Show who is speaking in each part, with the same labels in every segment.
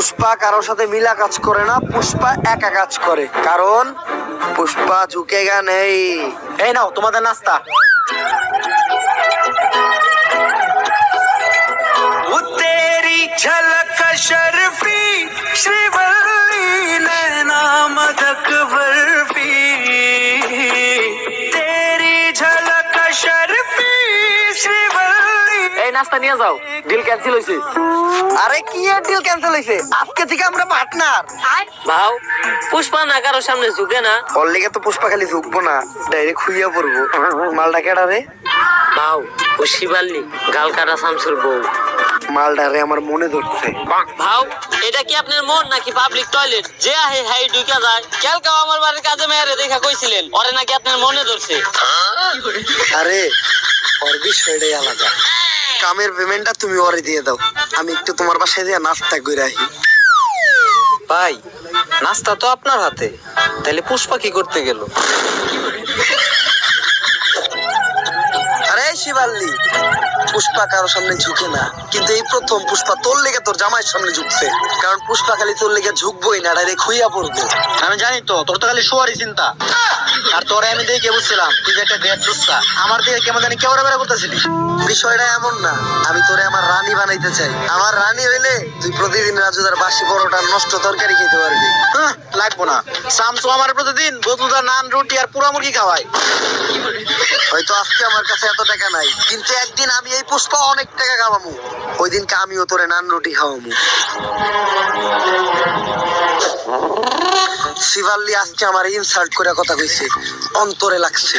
Speaker 1: পুষ্পা কারোর সাথে মিলা কাজ করে না, পুষ্পা একা কাজ করে, কারণ পুষ্পা ঝুঁকেগা নেই। এই নাও তোমাদের নাস্তা। তেরি ঝলক শরফি শ্রীবল্লী নैना মদক বরফি, তেরি ঝলক শরফি শ্রীবল্লী। এই নাস্তা নিয়ে যাও, ডিল ক্যান্সেল হইছে। আরে কি এর ডিল ক্যান্সেল হইছে? আজকে থেকে আমরা পার্টনার।
Speaker 2: ভাও পুষ্পা না কারোর সামনে ঝুঁকে না।
Speaker 1: ওর লেগে তো পুষ্পা খালি ঝুঁকবো না, ডাইরেক্ট খুইয়া পড়বো। মালটা কেডা রে?
Speaker 2: ভাও ও শিবাল্লি, গাল কাটা শামসুর বউ।
Speaker 1: মালটারে আমার মনে ধরছে।
Speaker 2: ভাও এটা কি আপনার মন নাকি পাবলিক টয়লেট? যে আহে হাই ঢুকা যায়। কালকে আমার বাড়ির কাজে মেয়েরে দেখা কইছিলেন, ওরে নাকি আপনার মনে ধরছে।
Speaker 1: আরে ওর বিষয়টাই আলাদা। কামের পেমেন্টটা তুমি ওরে দিয়ে দাও, আমি একটু তোমার বাসায় দিয়ে নাস্তা করে আসি।
Speaker 3: ভাই নাস্তা তো আপনার হাতে, তাহলে পুষ্পা কি করতে গেল?
Speaker 1: আরে শিবাল্লি, পুষ্পা কারোর সামনে ঝুঁকে না, কিন্তু এই প্রথম পুষ্পা তোর লেগে তোর জামাইয়ের সামনে ঝুঁকছে। কারণ পুষ্পা খালি তোর লেগে ঝুঁকবোই না, ডাইরেক্ট খুইয়া পড়বো।
Speaker 3: আমি জানি তো তোর তো খালি শোয়ারই চিন্তা। আর তোরে আমি দেখে বুঝছিলাম তুই যে একটা গ্রেট লুচ্চা। আমার দিকে কেমন জানি কেউ বেড়া করতেছিলি।
Speaker 1: বিষয়টা এমন না, আমি তোরে আমার রানী বানাইতে চাই। আমার রানী হইলে তুই প্রতিদিন রাজুদার বাসি পরোটা নষ্ট তরকারি খেতে পারবি।
Speaker 3: লাগবো না, শামসু আমার প্রতিদিন বদুদার নান রুটি আর পুরা মুরগি খাওয়াই।
Speaker 1: হয়তো আজকে আমার কাছে এত টাকা নাই, কিন্তু একদিন আমি এই পুষ্পা অনেক টাকা খাওয়ামু। ওই দিনকে আমিও তোরে নান রুটি খাওয়ামু। শিবাল্লি আজকে আমার ইনসাল্ট করে কথা কইছে, অন্তরে লাগছে।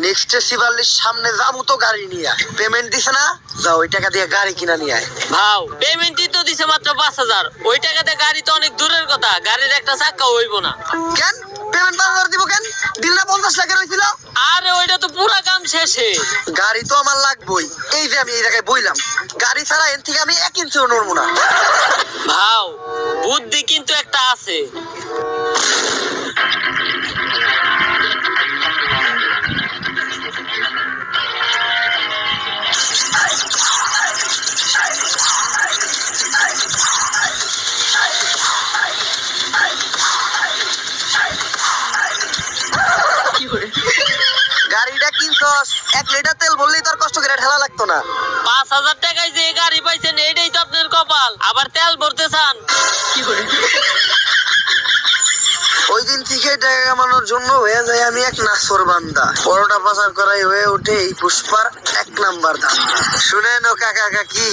Speaker 1: নেক্সট শিবাল্লির সামনে যাবো তো গাড়ি নিয়ে। পেমেন্ট দিছে না, যাও ওই টাকা দিয়ে গাড়ি কিনা নিয়ে আয়।
Speaker 2: ভাও পেমেন্টই তো দিছে মাত্র 5,000। ওই টাকাতে গাড়ি তো অনেক দূরের কথা, গাড়ির একটা চাক্কা হইব না।
Speaker 1: কেন পেমেন্ট 5,000 দিব কেন? দিলটা 50 লাখের হইছিল।
Speaker 2: আরে ওইটা তো পুরা কাম শেষে।
Speaker 1: গাড়ি তো আমার লাগবেই। এই যে আমি এই জায়গায় বইলাম, গাড়ি ছাড়া এর থেকে আমি 1 ইঞ্চিও নড়বো না।
Speaker 2: ভাও বুদ্ধি কিন্তু একটা আছে।
Speaker 1: গাড়িটা কিনছস, 1 লিটার তেল বললেই তোর কষ্ট করে ঠেলা লাগতো না।
Speaker 2: 5,000 টাকায় যে গাড়ি পাইছেন এটাই তো আপনার কপাল, আবার তেল ভরতে চান।
Speaker 1: ওই দিন থেকে টাকা কামানোর জন্য হয়ে যায় আমি এক নাছর বান্দা। পরোটা পাচার করাই হয়ে ওঠে এই পুষ্পার 1 নাম্বার ধান্দা। শুনেন ও কাকা কাকি,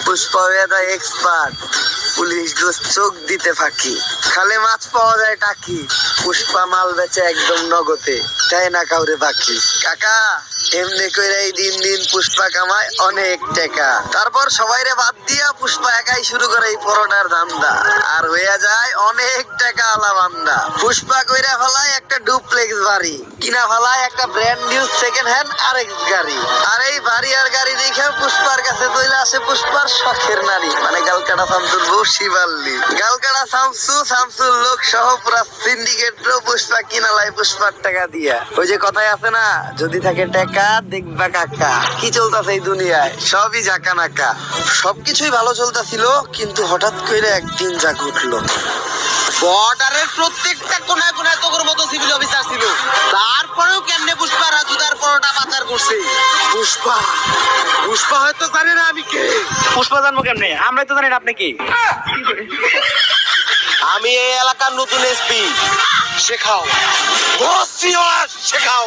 Speaker 1: পুষ্পা হয়ে যায় এক্সপার্ট। পুলিশ দোষ চোখ দিতে ফাঁকি, খালে মাছ পাওয়া যায় টাকি। পুষ্পা মাল বেচে একদম নগদে, তাই না কাউরে বাকি। কাকা এমনি করে এই দিন দিন পুষ্পা কামায় অনেক টাকা। তারপর সবাইরে বাদ দিয়া পুষ্পা একাই শুরু করে এই পরোটার ধান্দা, আর হয়ে যায় অনেক টাকা আলা বান্দা। পুষ্পা কইরা ফেলায় একটা ডুপ্লেক্স বাড়ি, কিনা ফেলায় একটা brand new second hand RX গাড়ি। আর এই বাড়ি আর গাড়ি দেখে পুষ্পার কাছে চলে আসে পুষ্পার শখের নারী, মানে গালকাটা শামসুর বউ শিবাল্লি। গালকাটা শামসুর লোক সহ পুরা সিন্ডিকেট পুষ্পা কিনা লাই পুষ্পার টাকা দিয়া। ওই যে কথাই আছে না, যদি থাকে টাকা দেখবা কাকা। কি চলতেছে এই দুনিয়ায়? সবই জাকা নাকা। সবকিছুই ভালো চলতেছিল, কিন্তু হঠাৎ করে একদিন যা ঘটলো।
Speaker 3: বর্ডারের প্রত্যেকটা কোনায় কোনায় তোর মতো সিভিল অফিসার ছিল, তারপরেও কেমনে পুষ্পা রাজুদার পরোটা পাচার করছে? পুষ্পা হয়তো জানে না আমি কে।
Speaker 4: পুষ্পা জানবো কেমনে? আমরাই তো জানি না আপনি কি।
Speaker 3: আমি এই এলাকার নতুন এসপি। শেখাও শেখাও।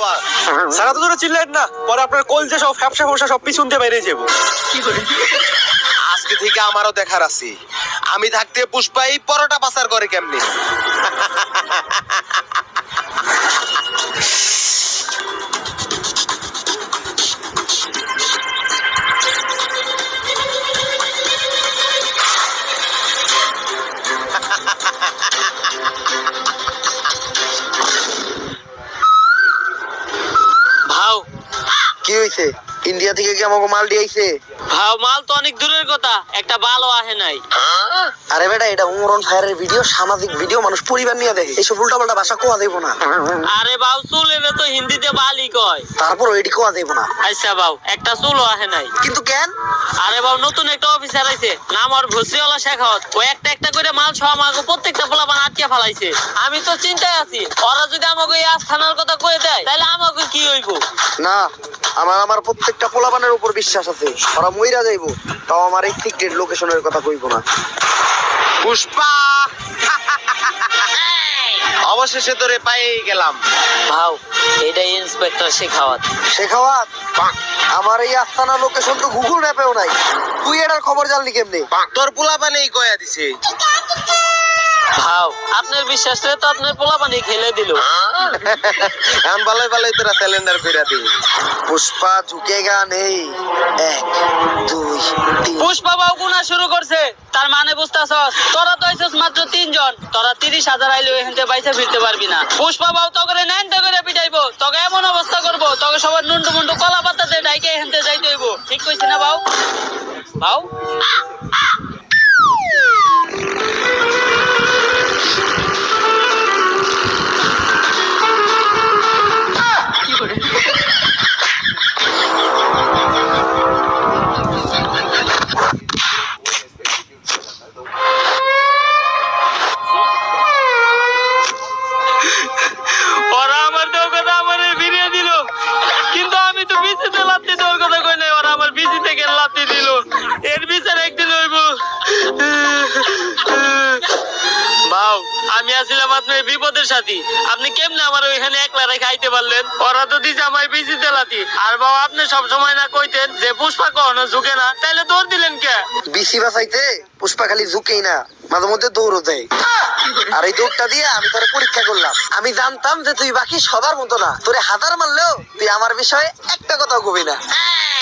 Speaker 4: সারা তো জোরে চিল্লেন না, পরে আপনার কলজে সব ফ্যাপসা ফসা সব পিছন দিয়ে বেরিয়ে যাবো।
Speaker 3: আজকে থেকে আমারও দেখার আছে, আমি থাকতে পুষ্পা এই পরোটা পাচার করে কেমনে।
Speaker 2: ভাও
Speaker 1: কি হইছে? ইন্ডিয়া থেকে কি আমাকে মাল দিয়েছে?
Speaker 2: ভাও মাল তো অনেক দূরের কথা, একটা ভালো আহে নাই।
Speaker 1: আরে বেটা, এটা উমরন ফায়ারের ভিডিও, সামাজিক ভিডিও, মানুষ পরিবার নিয়ে দেখে, এইসব উল্টাপাল্টা ভাষা কোয়া দেবো না।
Speaker 2: আরে বাউ চুল এনে তো হিন্দিতে বালি কয়।
Speaker 1: তারপর এটি কোয়া দেবো না।
Speaker 2: আচ্ছা বাউ, একটা চুলও আহে নাই।
Speaker 1: কিন্তু কেন?
Speaker 2: আরে বাউ নতুন একটা অফিসার আইছে, নাম ওর ভসিওয়ালা শেখাওয়াত। ও একটা একটা করে মাল সহ আমাকে প্রত্যেকটা পোলাপান আটকে ফেলাইছে। আমি তো চিন্তায় আছি, ওরা যদি আমাকে এই আস্থানার কথা কয়ে দেয় তাহলে আমাকে কি হইব?
Speaker 1: না, আমার প্রত্যেকটা পোলাপানের উপর বিশ্বাস আছে, ওরা মইরা যাইবো, তাও আমার এই সিক্রেট লোকেশনের কথা কইবো না।
Speaker 3: পুষ্পা অবশেষে তোরে পেয়ে গেলাম।
Speaker 2: ভাও এটাই ইন্সপেক্টর শেখাওয়াত।
Speaker 1: শেখাওয়াত, আমার এই আস্তানা লোকেশন তো গুগল ম্যাপেও নাই, তুই এটার খবর জানলি কেমনে?
Speaker 3: তোর পোলাপানেই কয়া দিছে।
Speaker 2: ভাও আপনার বিশ্বাস রে তো আপনার পোলাপানি খেলে দিল।
Speaker 3: এখন ভালোই ভালোই তোরা সিলিন্ডার কইরা দিবি।
Speaker 1: পুষ্পা ঝুঁকেগা নেই, 1 2 3।
Speaker 2: পুষ্পা বাবু গুনা শুরু করছে, তার মানে বুঝতাছস? তোরা তো আইছস মাত্র 3 জন, তোরা 30,000 আইলে এখান থেকে বাইসা ফিরতে পারবি না। পুষ্পা বাবু তো করে নেনতে করে পিটাইবো, তোকে এমন অবস্থা করবো, তোকে সবার নুন্ডু মুন্ডু কলা পাতাতে ডাইকে এখান থেকে যাইতে হইব। ঠিক কইছি না বাবু? বাবু ওরা আমার দেওয়ার কথা আমার ফিরিয়ে দিল, কিন্তু আমি তো বিচিতে লাত্তি দেওয়ার কথা কই নাই, ওরা আমার বিচি থেকে লাত্তি দিল। এর বিচার একদিন হইব। বাউ আমি আসছিলাম আপনার বিপদের সাথী, আপনি কেমনে আমার ওইখানে একলা রেখে আইতে পারলেন? ওরা তো দিছে আমায় বিচিতে লাত্তি। আর বাউ আপনি সব সময় না কইতেন যে পুষ্পা কখনো ঝুঁকে না, তাইলে দৌড় দিলেন কে?
Speaker 1: বিসি বাঁচাইতে পুষ্পা খালি ঝুঁকেই না, মাঝে মধ্যে দৌড়ও দেয়। আর এই দৌড়টা দিয়ে আমি তোরে পরীক্ষা করলাম। আমি জানতাম যে তুই বাকি সবার মতো না, তোরে হাজার মারলেও তুই আমার বিষয়ে একটা কথাও কবি না।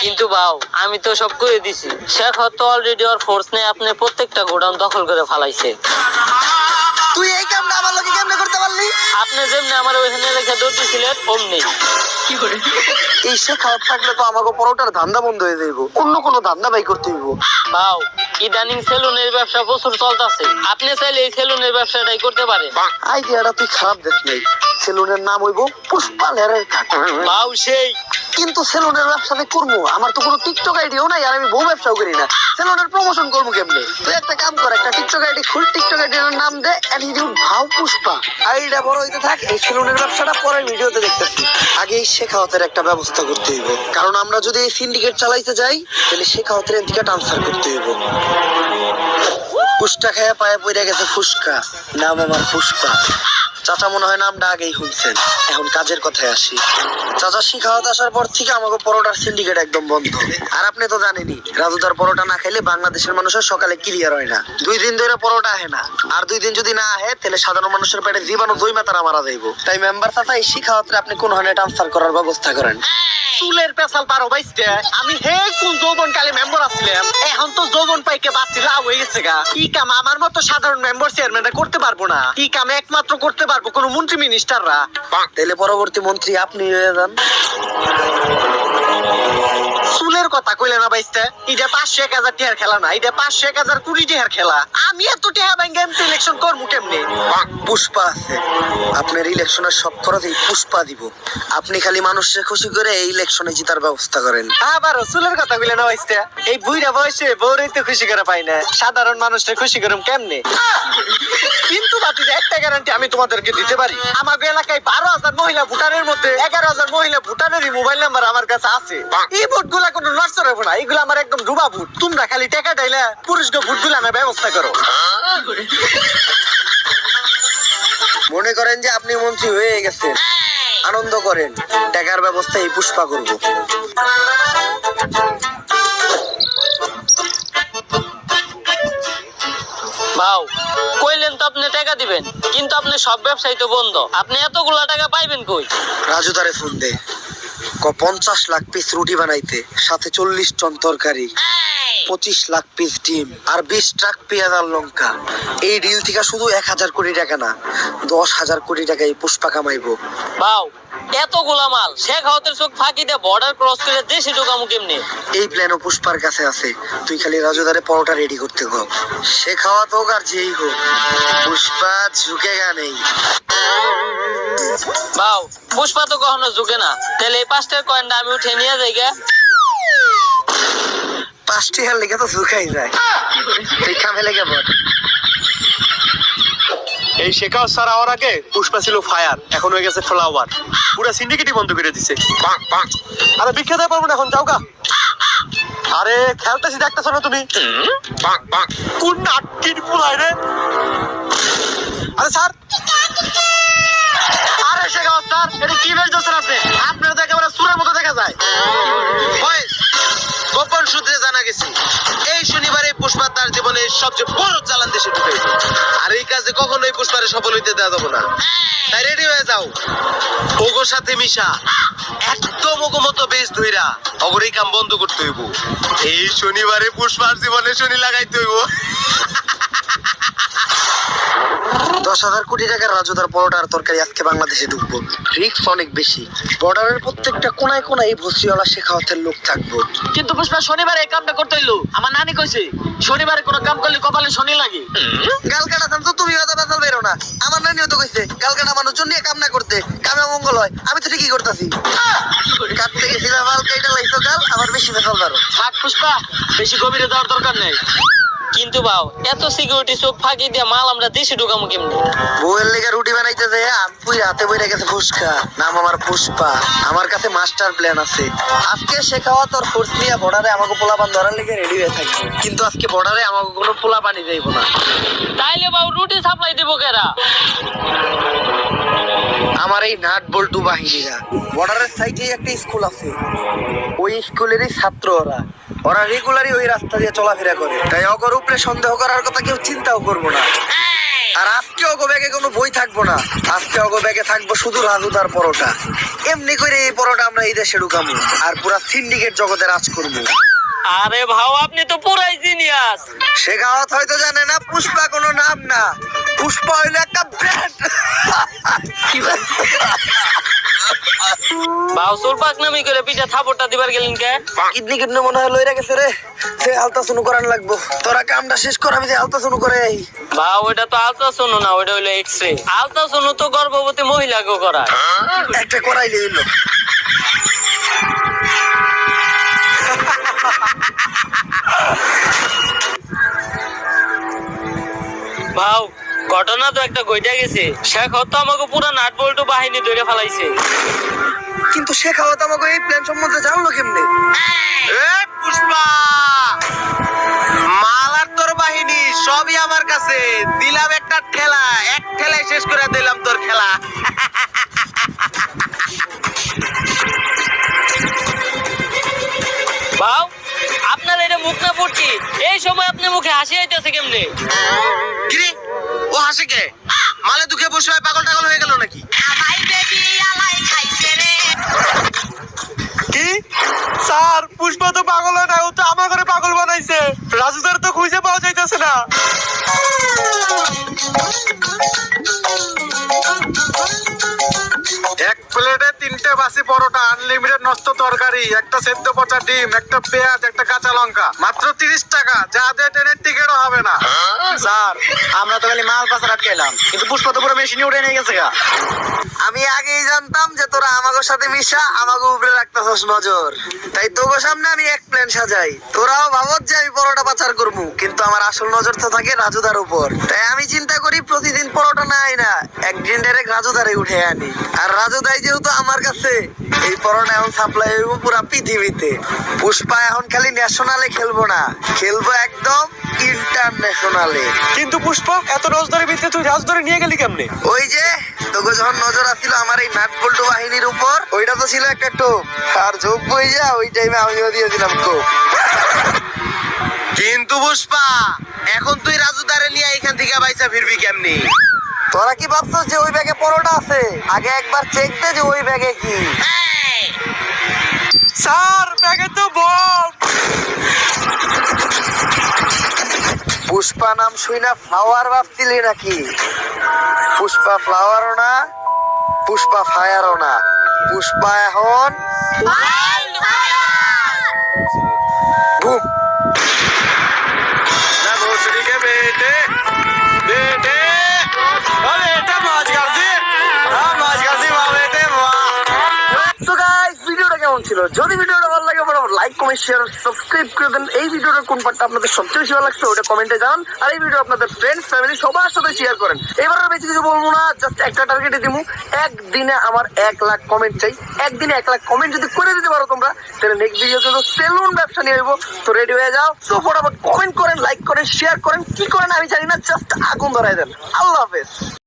Speaker 2: কিন্তু বাউ আমি তো সব করে দিছি। শেখ হয়তো অলরেডি ওর ফোর্স নিয়ে আপনি প্রত্যেকটা গোডাউন দখল করে ফেলাইছে।
Speaker 1: তুই এই কামটা আমার লোকে কেমনে করতে পারলি?
Speaker 2: আপনি যেমনি আমার ওইখানে রেখে দৌড়তেছিলেন অমনি।
Speaker 1: এই শেখাওয়াত থাকলে তো আমাকে পরোটার ধান্দা বন্ধ হয়ে যাইব, অন্য কোনো ধান্দা বাই করতে হইব।
Speaker 2: বাউ ইদানিং সেলুনের ব্যবসা প্রচুর চলতেছে, আপনি চাইলে এই সেলুনের ব্যবসাটাই করতে পারেন।
Speaker 1: আইডিয়াটা তুই খারাপ দেখ নাই, সেলুনের নাম হইব পুষ্পা লেরের কাট।
Speaker 2: বাউ সেই
Speaker 1: কিন্তু সেলুনের ব্যবসাতে করবো, আমার তো কোনো টিকটক আইডিও নাই, আর আমি বউ ব্যবসাও করি না, সেলুনের প্রমোশন করবো কেমনে? তুই একটা কাম কর, একটা টিকটক আইডি খুল, টিকটক আইডির নাম দে অ্যাটিটিউড ভাও পুষ্পা। আইডিটা বড় হইতে থাক, এই সেলুনের ব্যবসাটা পরের ভিডিওতে দেখতেছি। আগে এই শেখাওয়াতের একটা ব্যবস্থা করতে হইব, কারণ আমরা যদি এই সিন্ডিকেট চালাইতে যাই তাহলে শেখাওয়াতের এদিকে ট্রান্সফার করতে হইব। পুষ্টা খায়া পায়ে পড়ে গেছে ফুসকা, নাম আমার পুষ্পা। চাচা মনে হয় নামটা আগেই শুনছেন। এখন কাজের কথায় আসি। চাচা শিখাওয়াত আসার পর থেকে আমাকে পরোটার সিন্ডিকেট একদম বন্ধ। আর আপনি তো জানেনই, রাজুদার পরোটা না খেলে বাংলাদেশের মানুষের সকালে ক্লিয়ার হয় না। 2 দিন ধরে পরোটা আহে না, আর 2 দিন যদি না আহে তাহলে সাধারণ মানুষের পেটে জীবাণু জৈমা তারা মারা যাইব। তাই মেম্বার চাচা এই শিখাওয়াতরে আপনি কোন হানে ট্রান্সফার করার ব্যবস্থা করেন।
Speaker 3: চুলের পেশাল পারো বাইসতে, আমি হে কোন যৌবন কালে মেম্বার আসছিলাম, এখন তো যৌবন পাইকে বাচ্চি লাভ হয়ে গেছে গা। কি কাম আমার মতো সাধারণ মেম্বার চেয়ারম্যানরা করতে পারবো না? কি কাম একমাত্র করতে পারবো কোন মন্ত্রী মিনিস্টাররা।
Speaker 1: তাহলে পরবর্তী মন্ত্রী আপনি হয়ে যান।
Speaker 3: চুলের কথা কইলে না বাইসতে, এটা 500-1000 টাকার খেলা না, এটা 500-1000 কোটি টাকার খেলা। আমি এত টাকা ব্যাংকে ইলেকশন করবো কেমনে?
Speaker 1: পুষ্পা আছে, আপনার ইলেকশনের সব খরচ এই পুষ্পা দিব। আপনি খালি মানুষকে খুশি করে এই ইলেকশনে জিতার ব্যবস্থা করেন।
Speaker 3: আবারও চুলের কথা কইলে না বাইসতে, এই বুইড়া বয়সে বউরেই তো খুশি করে পাই না, সাধারণ মানুষকে খুশি করুম কেমনে? কিন্তু বাতি একটা গ্যারান্টি আমি তোমাদেরকে দিতে পারি, আমাদের এলাকায় 12,000 মহিলা ভোটারের মধ্যে 11,000 মহিলা ভোটারেরই মোবাইল নাম্বার আমার কাছে আছে। এই ভোট গুলা কোনো নষ্ট হবে না, এগুলো আমার একদম ডুবা ভোট। তোমরা খালি টাকা ডাইলে পুরুষকে ভোট গুলো আমার ব্যবস্থা করো।
Speaker 1: মনে করেন যে আপনি মন্ত্রী হয়ে গেছেন, আনন্দ করেন, টাকার ব্যবস্থা এই পুষ্পা করব।
Speaker 2: বাউ কইলেন তো আপনি টাকা দিবেন, কিন্তু আপনি সব ব্যবসায়ী তো বন্ধ, আপনি এতগুলা টাকা পাইবেন কই?
Speaker 1: রাজুদারে ফোন দে, 50 লাখ পিস রুটি বানাইতে, সাথে 40 টন তরকারি। 25 লাখ পিস ডিম আর 20 ট্রাক পেঁয়াজ আর লঙ্কা। এই ডিল থেকে শুধু 1000 কোটি টাকা না, 10,000 কোটি টাকা এই পুষ্পা কামাইবো।
Speaker 2: বাউ, এতগুলা মাল শেখ হাওয়াতের চোখ ফাঁকি দিয়ে বর্ডার ক্রস করে দেশে ঢোকামু কেমনে?
Speaker 1: এই প্ল্যানও পুষ্পার কাছে আছে। তুই খালি রাজুদারে পরোটা রেডি করতে গো। শেখ হাওয়াত হোক আর যেই হোক, পুষ্পা ঝুঁকেগা নেই।
Speaker 2: বাউ, পুষ্পা তো কখনো ঝুঁকে না। তাহলে এই 5টার কয়েনটা আমি উঠে নিয়ে যাই গে।
Speaker 1: 5টি হার লেগে তো ঝুঁকাই যায়। তুই খামে লেগে বল।
Speaker 4: এই শেখাও স্যার আওয়ার আগে পুষ্পা ছিল ফায়ার, এখন হয়ে গেছে ফ্লাওয়ার। পুরো সিন্ডিকেটই বন্ধ করে দিছে। আরে ভিক্ষা দেয় পারবো না, এখন যাও গা। আরে খেলতেছি দেখতেছো না তুমি? কোন নাটকির পুলাই রে? আরে স্যার,
Speaker 3: আরে শেখাও স্যার, এটা কি বেশ দোস্ত আপনি? আপনার তো একেবারে সুরের মতো দেখা যায়।
Speaker 1: ওই, গোপন সূত্রে জানা গেছে এই শনিবারে পুষ্পা তার জীবনের সবচেয়ে বড় চালান দেশে ঢুকাইবে। আর এই কাজে কখনোই পুষ্পারে সফল হইতে দেওয়া যাবে না। তাই রেডি হয়ে যাও, ওগোর সাথে মিশা একদম ওগো মতো বেশ ধইরা ওগোর এই কাম বন্ধ করতে হইব। এই শনিবারে পুষ্পার জীবনে শনি লাগাইতে হইব। 10,000 কোটি টাকার রাজুদার পরোটার তরকারি আজকে বাংলাদেশে ঢুকবো। রিস্ক অনেক বেশি। বর্ডারের প্রত্যেকটা কোনায় কোনায় এই ভসিওয়ালা শেখাওয়াতের লোক থাকবো।
Speaker 2: কিন্তু পুষ্পা শনিবারে এই কামটা করতে হইলো। আমার নানি কইছে শনিবারে কোনো কাম করলে কপালে শনি লাগে।
Speaker 1: গালকাটা থাম তো, তুমি হয়তো বেসাল বেরো না। আমার নানিও তো কইছে গালকাটা মানুষজন নিয়ে কাম না করতে, কামে মঙ্গল হয়। আমি তো ঠিকই করতেছি। কাটতে গেছিলাম বাল, কেটে লাইছো গাল, আবার বেশি বেসাল বেরো।
Speaker 2: থাক পুষ্পা, বেশি গভীরে যাওয়ার দরকার নেই। কিন্তু বাও, এত সিকিউরিটি চোখ ফাঁকি দিয়ে মাল আমরা দেশে ঢোকামু কেমনে?
Speaker 1: বউয়ের লেগে রুটি বানাইতে যায় পুই হাতে বইরা গেছে ফুসকা। নাম আমার পুষ্পা। আমার কাছে মাস্টার প্ল্যান আছে। আজকে শেখাওয়া তোর ফোর্স নিয়ে বর্ডারে আমাকে পোলাপান ধরার লেগে রেডি হয়ে থাকবে। কিন্তু আজকে বর্ডারে আমাকে কোনো পোলা পানি যাইব না।
Speaker 2: তাইলে বাউ, রুটি সাপ্লাই দিব কেরা?
Speaker 1: আমার এই নাট বল্টু বাহিনীরা। বর্ডারের সাইডে একটা স্কুল আছে, ওই স্কুলেরই ছাত্র ওরা। ওরা রেগুলারই ওই রাস্তা দিয়ে চলাফেরা করে, তাই অগর উপরে সন্দেহ করার কথা কেউ চিন্তাও করবো না। আর আজকে অগো ব্যাগে কোনো বই থাকবো না। আজকে অগো ব্যাগে থাকবো শুধু রাজুদার পরোটা। এমনি করে এই পরোটা আমরা এই দেশে ঢুকাবো আর পুরা সিন্ডিকেট জগতে রাজ করবো।
Speaker 2: আরে ভাও, আপনি তো পুরাই জিনিয়াস।
Speaker 1: শেখাওয়াত হয়তো জানে না পুষ্পা কোনো নাম না, পুষ্পা হইলো একটা ব্র্যান্ড।
Speaker 2: ভাও, চুল পাকনামি করে পিঠা থাপড়টা দিবার গেলেন কে?
Speaker 1: কিডনি কিডনি মনে হয় লইরা গেছে রে। সে আলতা শুনু করান লাগবো। তোরা কামটা শেষ কর, আমি যে আলতা শুনু করে আই।
Speaker 2: ভাও, ওইটা তো আলট্রাসাউন্ড না, ওইটা হইলো এক্সরে। আলট্রাসাউন্ড তো গর্ভবতী মহিলাকেও করায়।
Speaker 1: একটা করাইলে হইলো।
Speaker 2: ভাও, ঘটনা তো একটা ঘটে গেছে। শেখ তো আমাকে পুরো নাট বল্টু বাহিনী ধরে ফেলাইছে।
Speaker 1: কিন্তু শেখাওয়াত আমাকে এই প্ল্যান সম্বন্ধে জানলো কেমনে?
Speaker 3: পুষ্পা, মাল আর তোর বাহিনী সবই আমার কাছে। দিলাম একটা ঠেলা, এক ঠেলায় শেষ করে দিলাম তোর খেলা।
Speaker 2: ভাও, আপনার এটা মুখ না পড়ছি, এই সময় আপনার মুখে হাসি আইতেছে কেমনে?
Speaker 1: কিরে, ও হাসে কে? মালে দুঃখে বসে হয় পাগল টাগল হয়ে গেল নাকি?
Speaker 4: কি স্যার, পুষ্পা তো পাগল হয় না, ও তো আমার ঘরে পাগল বানাইছে। রাজুদার তো খুঁজে পাওয়া যাইতেছে না।
Speaker 3: এক প্লেটে 3টে বাসি পরোটা, আনলিমিটেড নষ্ট তরকারি, একটা সেদ্ধ পচা ডিম, একটা পেঁয়াজ, একটা কাঁচা লঙ্কা, মাত্র 30 টাকা। যা দিয়ে ট্রেনের টিকিটও হবে না।
Speaker 1: স্যার, আমরা তো খালি মাল পাচার আটকাইলাম, কিন্তু পুষ্পা তো পুরো মেশিনে উঠে নিয়ে গেছে গা। আমি আগেই জানতাম যে তোরা আমাকে সাথে মিশা আমাকে উপরে রাখতেছস নজর, তাই তোকে সামনে আমি এক প্ল্যান সাজাই। তোরাও ভাবত যে আমি পরোটা পাচার করবো, কিন্তু আমার আসল নজর তো থাকে রাজুদার উপর। তাই আমি চিন্তা করি প্রতিদিন পরোটা না আই না, একদিন ডাইরেক্ট রাজুদারে উঠে আনি। আর রাজুদাই যেহেতু আমার কাছে, এই পরোটা এখন সাপ্লাই হইব পুরা পৃথিবীতে। পুষ্পা এখন খালি ন্যাশনালে খেলবো না, খেলবো একদম ইন্টারন্যাশনালে।
Speaker 4: কিন্তু পুষ্পা, এত নজরের ভিতরে তুই রাজধরে নিয়ে গেলি কেমনে?
Speaker 1: ওই যে তোকে যখন নজর আসছিল আমার এই নাট বল্টু বাহিনীর উপর, ওইটা তো ছিল একটা টোপ, আর যোগ বই যা ওই টাইমে আমিও দিয়ে দিলাম কোপ।
Speaker 3: কিন্তু পুষ্পা, এখন তুই রাজুদারে নিয়ে এখান থেকে বাইসা ফিরবি কেমনি?
Speaker 1: তোরা কি ভাবছো যে ওই ব্যাগে পরোটা আছে? আগে একবার চেক দে যে ওই ব্যাগে কি।
Speaker 4: স্যার, ব্যাগে তো বম।
Speaker 1: পুষ্পা নাম শুই না ফ্লাওয়ার ভাবছিলি নাকি? পুষ্পা ফ্লাওয়ারও না, পুষ্পা ফায়ারও না, পুষ্পা এখন বুম।
Speaker 4: ना भोसड़ी के बेटे बेटे ओ बेटे मौज कर दी हाँ मौज कर दी वाह बेटे वाह।
Speaker 1: So guys, ভিডিওটা কেমন ছিল? যদি ভিডিওটা ভালো লাগে বরাবর লাইক কমেন্ট শেয়ার সাবস্ক্রাইব করে দেন। এই ভিডিওটার কোন পার্টটা আপনাদের সবচেয়ে বেশি ভালো লাগছে ওটা কমেন্টে জানান। আর এই ভিডিও আপনাদের ফ্রেন্ডস ফ্যামিলি সবার সাথে শেয়ার করেন। এবার আর বেশি কিছু বলবো না, জাস্ট একটা টার্গেটে দিমু, একদিনে আমার 1 লাখ কমেন্ট চাই। একদিনে 1 লাখ কমেন্ট যদি করে দিতে পারো তোমরা, তাহলে নেক্সট ভিডিও কিন্তু সেলুন ব্যবসা নিয়ে আসবো। তো রেডি হয়ে যাও। সো ফটাফট কমেন্ট করেন, লাইক করেন, শেয়ার করেন, কি করেন আমি জানি না, জাস্ট আগুন ধরাই দেন। আল্লাহ হাফেজ।